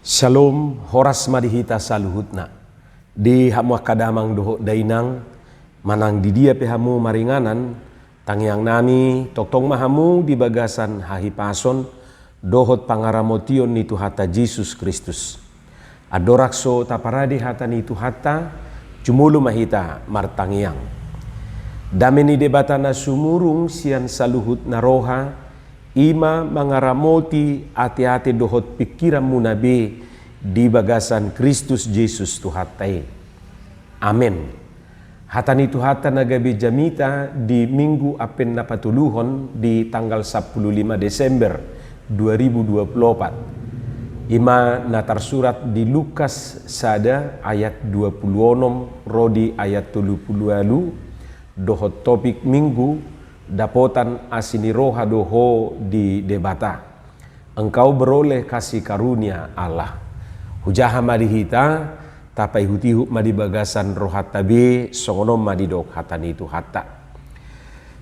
Shalom, horas madihita saluhutna. Di hamu kadamang doho dainang, manang di dia pehamu maringanan, tangyang nami, toktong mahamu di bagasan hahipason, dohot pangaramotion ni Tuhata Yesus Kristus. Adorakso taparadi hata ni Tuhata, cumulu mahita martangyang. Dameni debatana sumurung sian saluhut naroha, ima mangaramoti ati-ati dohot pikiran munabe di bagasan Kristus Yesus Tuhatai. Amin. Hatani Tuhata nagabi jamita di minggu apen napatuluhon di tanggal 15 Desember 2024. Ima natar surat di Lukas sada ayat 26 rodi ayat 30 dohot topik minggu dapotan asini roha doho di debata. Engkau beroleh kasih karunia Allah. Hujaha madihita tapai hutihu madibagasan rohat tabe songonom madidok hatani Tuhata.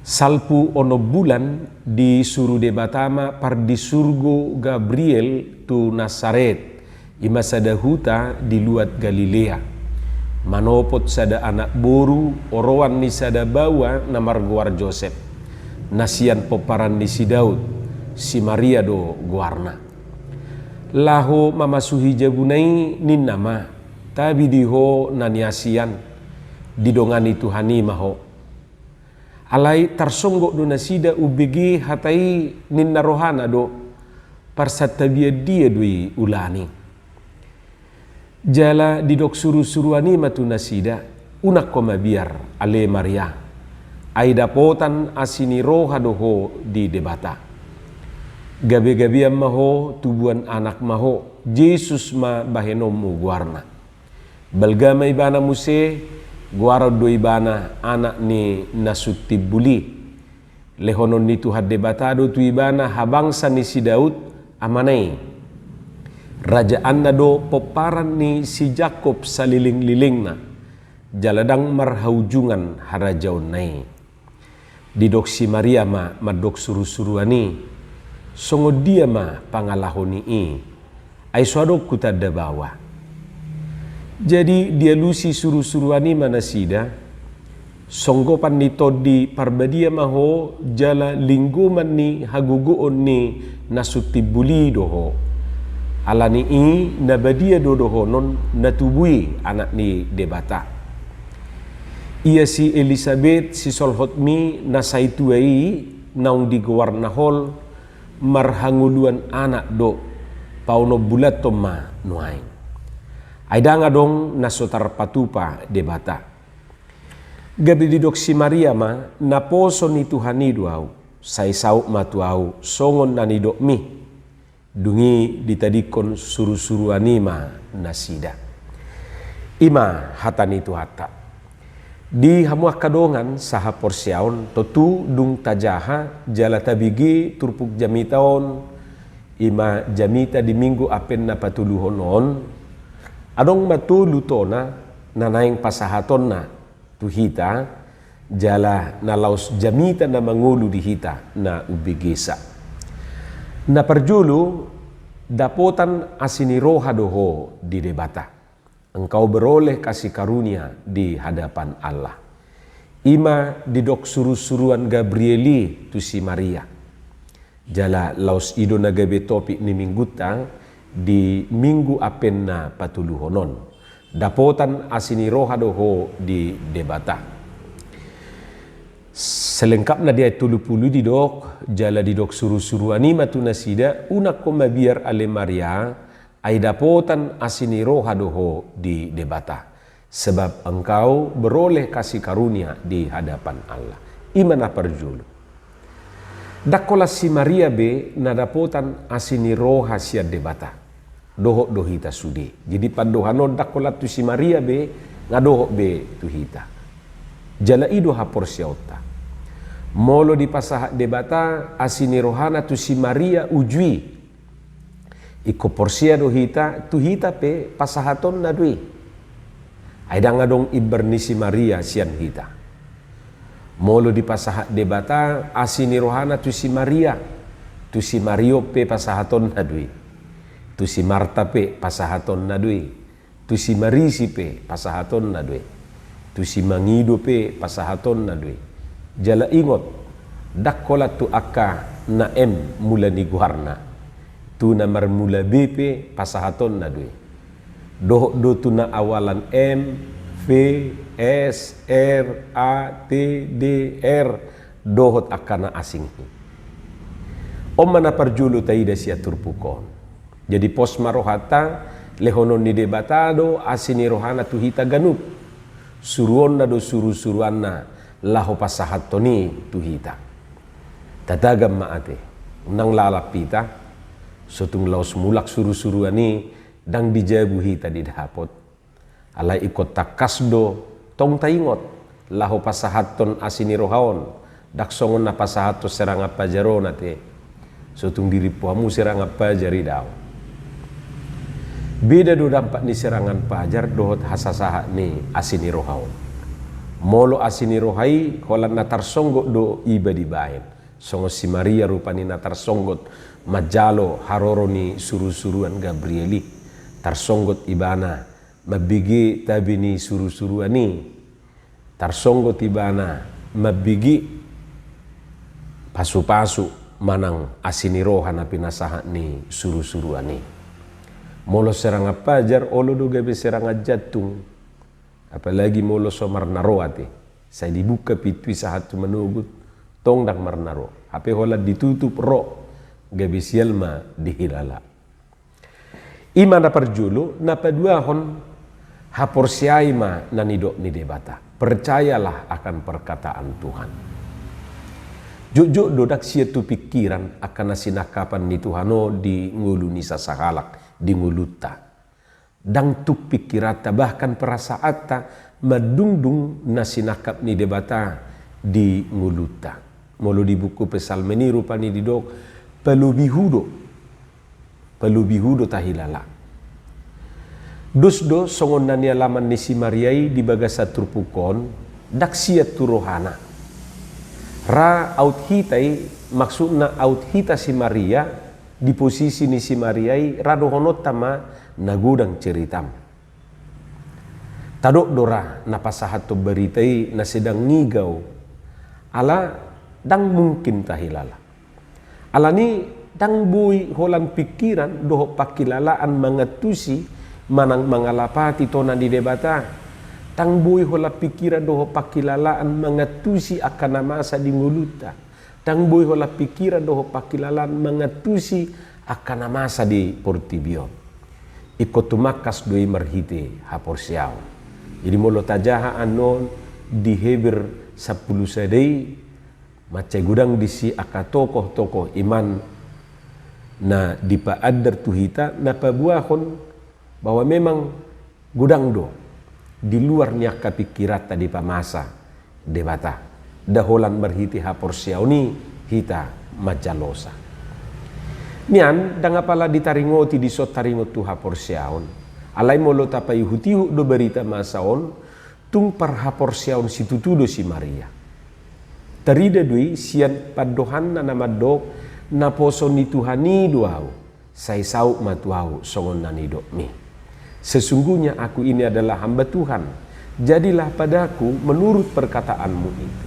Salpu ono bulan di suru debatama par di surgo Gabriel tu Nasaret ima sada huta di luat Galilea. Manopot sada anak boru orowan ni sada bawa namarguar Joseph. Nasian peparan di si Daud, si Maria do guarna. Laho mamasuhi jabunai nin nama, tabi diho naniasian, didongani Tuhani maho. Alai tarsonggok do nasida ubegi hatai nin narohana do, parsatabia dia dui ulani. Jala didok suru-suruani matu nasida, unak koma biar ale Maria. Aida potan asini roha doho di debata. Gabe-gabian maho tubuan anak maho Yesus ma bahenomu guarna. Balgama ibana muse guara do ibana anak ni nasutibuli. Lehonon ni Tuhan debatado tu ibana habangsa ni si Daud amanai. Raja anda do peparan ni si Jakob saliling-lilingna. Jaladang marhaujungan harajaun nai. Didok si Maria ma madok suru-suruani songo dia ma pangalahoni ai suadok kutada bawa. Jadi dia lusi suru-suruani manasida songgopan ni todi parbadia maho jala lingguman ni haguguon ni nasutibuli doho alani nabadia dodoho non natubui anak ni debata. Ia si Elizabeth si solhotmi nasaituai naung di Guarnahol marhanguluan anak do pauno bulat toma nuai. Aidanga dong nasotar patupa debata. Gabi didok si Maria ma naposo ni Tuhani duau sai sauk matuau songon nanidok mi dungi ditadikon suru-suruani ma nasida. Ima hatani Tuhata. Di hamuah kadongan saha porsiaon totu dung tajaha jala tabigi turpuk jamitaon ima jamita di minggu apen napatuluhonon adong matulu tona nanaing pasahaton na tuhita jala nalaus jamita na mangulu di hita na ubigisa na perjulu dapotan asini roha doho di debata. Engkau beroleh kasih karunia di hadapan Allah. Ima didok suru-suruan Gabrieli tu si Maria. Jala laus ido nagabe topik ni mingguta di minggu apenna patuluhonon. Dapotan asini roha doho di debata. Selengkapna dia tulu-pulu didok, jala didok suru-suruani matu nasida, unak koma biar ale Maria, ai dapotan asini roha doho di debata. Sebab engkau beroleh kasih karunia di hadapan Allah. Imana perjulu. Dakola si Maria be na dapotan asini roha sia debata. Doho dohita sudi. Jadi pandohanon dakola tu si Maria be ngadoho be tuhita. Jala ido hapor siauta. Molo di pasah debata asini rohana tu si Maria ujui. Iko porsia do hita, tu hita pe pasahaton na dui. Aidang adong ibernisi Maria sian hita. Molo di pasahat debata asini rohana tu si Maria pe pasahaton na dui. Tu si Marta pe pasahaton na doi. Tu si Marisi pe pasahaton na doi. Tu si Mangido pe pasahaton na doi. Jala ingot dakkola tu akka na mula ni guharna. Tu na marmula B pe pasahaton na doi. Do tu na awalan M, V, S, R, A, T, D, R dohot akana asing. Mana parjulu taida sia turpukon. Jadi pos marohata lehonon ni debatado asini rohana tuhita ganup. Suruon na do suru-suruanna laho pasahatoni tuhita. Tatagam maate. Unang lalapita. Sotung laos mulak suru-suruani dang dijabu hita di dahapot. Alay ikot takasdo tong taingot laho pasahaton asini rohaon. Daksongon na pasahato serang apa jaro nate. Sotung diri puamu serang apa jari daw. Beda do dampak ni serangan pajar dohot hasasaha ni asini rohaon. Molo asini rohai holan natar songgot do iba di bahen. Songo si Maria rupani natar songgot majalo haroro ni suru-suruan Gabrieli. Tarsonggot ibana mabigi tabi ni suru-suruan ni. Tarsonggot ibana mabigi pasu-pasu manang asini roha na pinasaha ni suru-suruan ni. Molo serang pajar olo do gabe serang jatung. Apalagi molo so marnaro ate. Saya dibuka pitui sahatu menugut tong dak marnaro. Hape hola ditutup ro gabe sialma dihilala. Imana perjulu napa dua hon haporsiai ma nanidok ni debata. Percayalah akan perkataan Tuhan. Jujuk dodak sia tu pikiran akan nasinakapan ni Tuhano di ngulu ni sasahalak. Di nguluta dang tuk pikirata bahkan perasaata madungdung nasinakap ni debata di nguluta. Molo di buku pesalmeni rupani didok pelubihudo tahilala dusdo songon nani alaman ni si Mariai di bagasa turpukon daksiat turohana ra out hitai maksudna out hita si Maria di posisi ni si Mariai rado honot tama nagudang ceritam. Tadok dora napasahat to beritai na sedang ngigau ala dang mungkin tahilala. Ala ni dang bui holan pikiran doho pakilalaan mangatusi manang mangalapati tona di debata. Dang bui hola pikiran doho pakilalaan mangatusi akan namasa di nguluta. Tang boy hola pikiran doho pakilalan mengatusi akan masa di portibio. Ikut tumakas doi marhite haporsiao. Jadi molo tajaha anon di Heber 10 sadei macai gudang disi aka tokoh-tokoh iman na dipaadar tuhita na pabuahon bahwa memang gudang do di luarnya kapikirata di pamasa debata. Daholan marhiti haporsiao ni hita majalosa. Nian dangapala ditaringoti di sot taringot tu haporsiaon. Alai molo tapai hutihu do berita masaon tung par haporsiaon situtudo si Maria. Tarida dui sian padohan na namadok na poso ni Tuhani duau. Sai sau matuau songon nanido mi. Sesungguhnya aku ini adalah hamba Tuhan. Jadilah padaku menurut perkataanmu itu.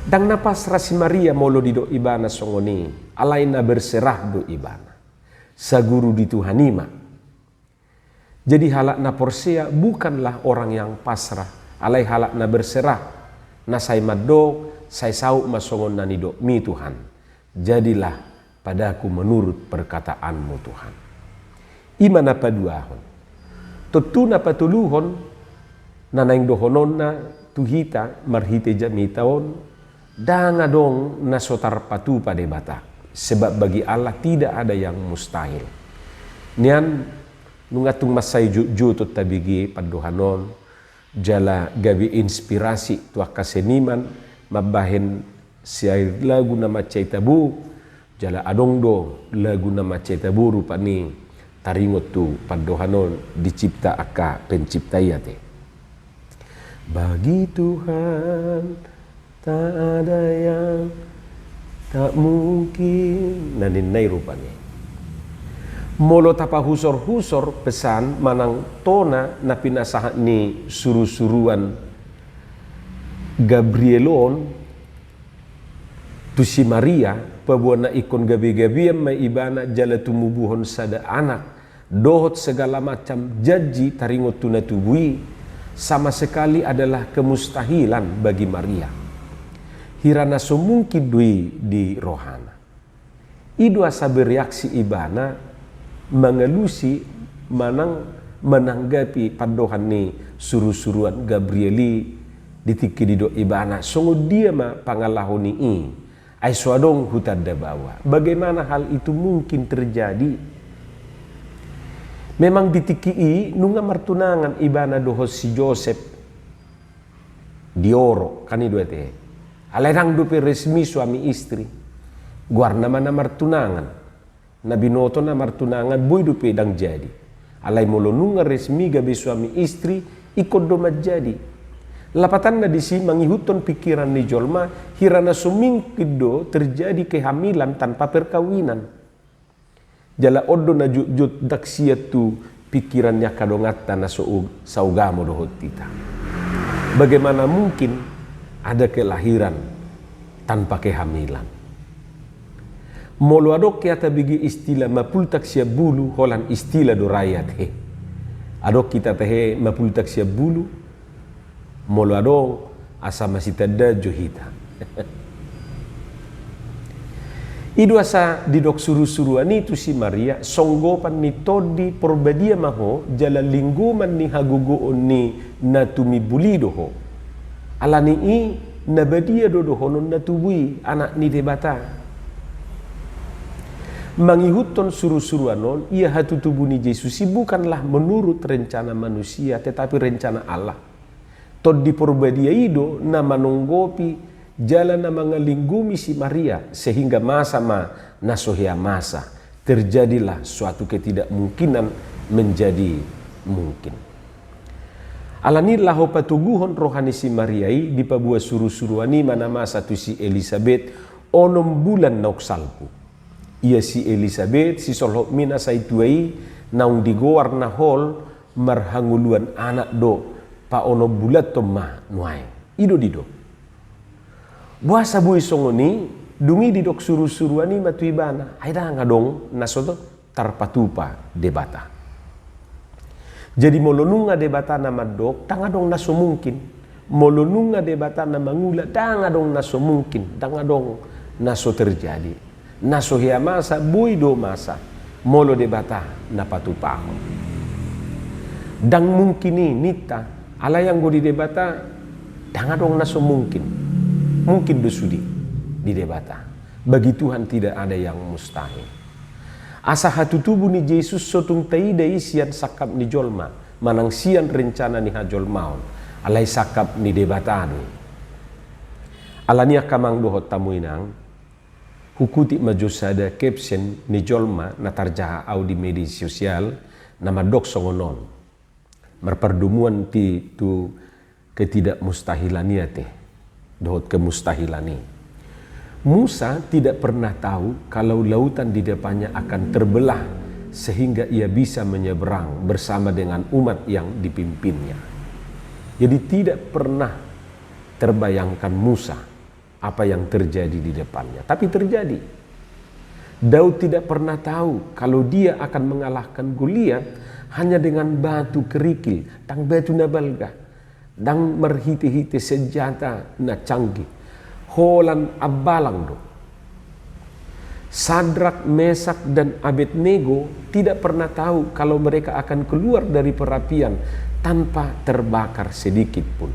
Dang napas rasi Maria molo di do ibana songoni alaina berserah do ibana saguru di Tuhanima. Jadi halak na porsea bukanlah orang yang pasrah alai halak na berserah na sai madok sai sau masongon nani do mi Tuhan. Jadilah padaku menurut perkataanmu Tuhan. Imana paduahon tutuna patuluhon nanaing dohonon na tuhita marhite jamitaon danga dong nasotar patu pada bata. Sebab bagi Allah tidak ada yang mustahil. Nian nungatung masai jutut tabigi paduhanon jala gabi inspirasi tua kaseniman mabahin siair lagu nama Caitabu jala adong do lagu nama Caitabu rupani taringot tu paduhanon dicipta aka penciptayate. Bagi Tuhan tak ada yang tak mungkin naninay rupanya. Molo tapa husor-husor pesan manang tona na pinasahan ni suru-suruan Gabrielon tu si Maria pabuana ikon gabi-gabian may ibana jala tumubuhon sada anak dohot segala macam janji taringot tunatubui sama sekali adalah kemustahilan bagi Maria. Hirana sumungkin dui di rohana. Idu asa bereaksi ibana mengelusi menanggapi padohan ni suru-suruan Gabrieli ditiki dido ibana songo dia ma pangalahoni ai suadong hutan dabawa. Bagaimana hal itu mungkin terjadi? Memang ditiki nunga martunangan ibana dohos si Joseph dioro kan itu teh alerang dupe resmi suami istri guarna mana martunangan Nabi noto na martunangan boy do pedang jadi. Alay molo nunga resmi gabi suami istri ikut domat jadi. Lapatan na disi mangihuton pikiran ni jolma hirana sumingkido terjadi kehamilan tanpa perkawinan. Jala odo na jut daksiat tu pikirannya kadongata na saugamo dohot tita. Bagaimana mungkin ada kelahiran tanpa kehamilan? Molo adok kita bigi istilah mapultak siya bulu holan istilah do rakyat he. Adok kita tehe mapultak siya bulu molo adok asa masih tada johita. Idu asa didok suru-suruan itu si Maria songgopan ni todi porbadia maho jala lingguman ni hagugoon ni natumi bulidoho. Alani i nabadia dodohonon natubui anak ni debata. Mangihuton suru-suruanon ia hatutubuni Yesus bukanlah menurut rencana manusia tetapi rencana Allah. Tod di porbadia ido na manunggopi jalan na mangalinggumi si Maria sehingga masa nasohea masa terjadilah suatu ketidakmungkinan menjadi mungkin. Alanilah ho patuguhon rohani si Mariai di pabua suru-suruani mana masa tu si Elizabeth onom bulan nauksalpu. Ia si Elizabeth si solhok mina saituai naung digoar na hol marhanguluan anak do pa ono bulat to ma nuai ido dido buasa bui songoni dungi didok suru-suruani matuibana aida ngadong nasoto tarpatupa debata. Jadi molonunga debata nama dok tangadong naso mungkin molonunga debata nama ngula tangadong naso mungkin tangadong naso terjadi. Naso hia masa bui do masa molo debata napatupaho. Dang mungkin ni nita ala yang go di debata tangadong naso mungkin do sudi di debata. Bagi Tuhan tidak ada yang mustahil. Asa hatutubu ni Yesus sotung taida isian sakap ni jolma manang sian rencana ni hajol maun alai sakap ni debatani. Alania kamang dohot tamuinang hukuti majusada caption ni jolma na tarjaha au di media sosial nama dok songonon merperdumuan ti tu ketidakmustahilania teh dohot kemustahilani. Musa tidak pernah tahu kalau lautan di depannya akan terbelah sehingga ia bisa menyeberang bersama dengan umat yang dipimpinnya. Jadi tidak pernah terbayangkan Musa apa yang terjadi di depannya. Tapi terjadi. Daud tidak pernah tahu kalau dia akan mengalahkan Goliat hanya dengan batu kerikil, tang batu nabalga, dang merhiti-hiti senjata na canggih. Holan abalang do. Sadrak, Mesak dan Abednego tidak pernah tahu kalau mereka akan keluar dari perapian tanpa terbakar sedikit pun.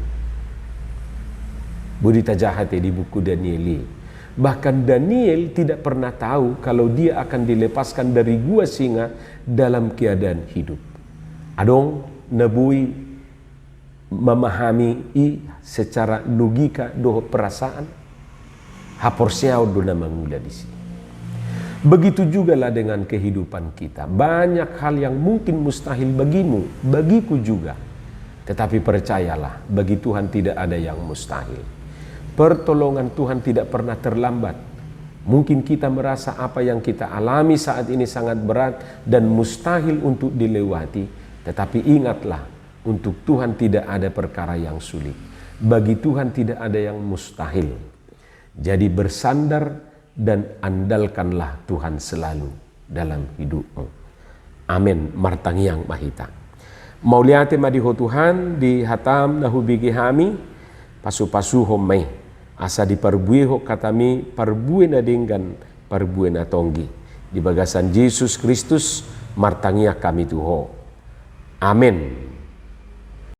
Berita jahat di buku Daniel. Bahkan Daniel tidak pernah tahu kalau dia akan dilepaskan dari gua singa dalam keadaan hidup. Adong nabui memahami secara logika doh perasaan. Haporsiau do nama mula di sini. Begitu juga lah dengan kehidupan kita. Banyak hal yang mungkin mustahil bagimu, bagiku juga. Tetapi percayalah, bagi Tuhan tidak ada yang mustahil. Pertolongan Tuhan tidak pernah terlambat Mungkin kita merasa apa yang kita alami saat ini sangat berat dan mustahil untuk dilewati. Tetapi ingatlah, untuk Tuhan tidak ada perkara yang sulit. Bagi Tuhan tidak ada yang mustahil. Jadi bersandar dan andalkanlah Tuhan selalu dalam hidupmu. Amin. Martangiang mahita. Mauliate madiho Tuhan di hatam nahubigi hami pasu-pasu homai. Asa diperbuiho katami perbuena dengan perbuena tonggi. Di bagasan Yesus Kristus martangia kami tuho. Amin.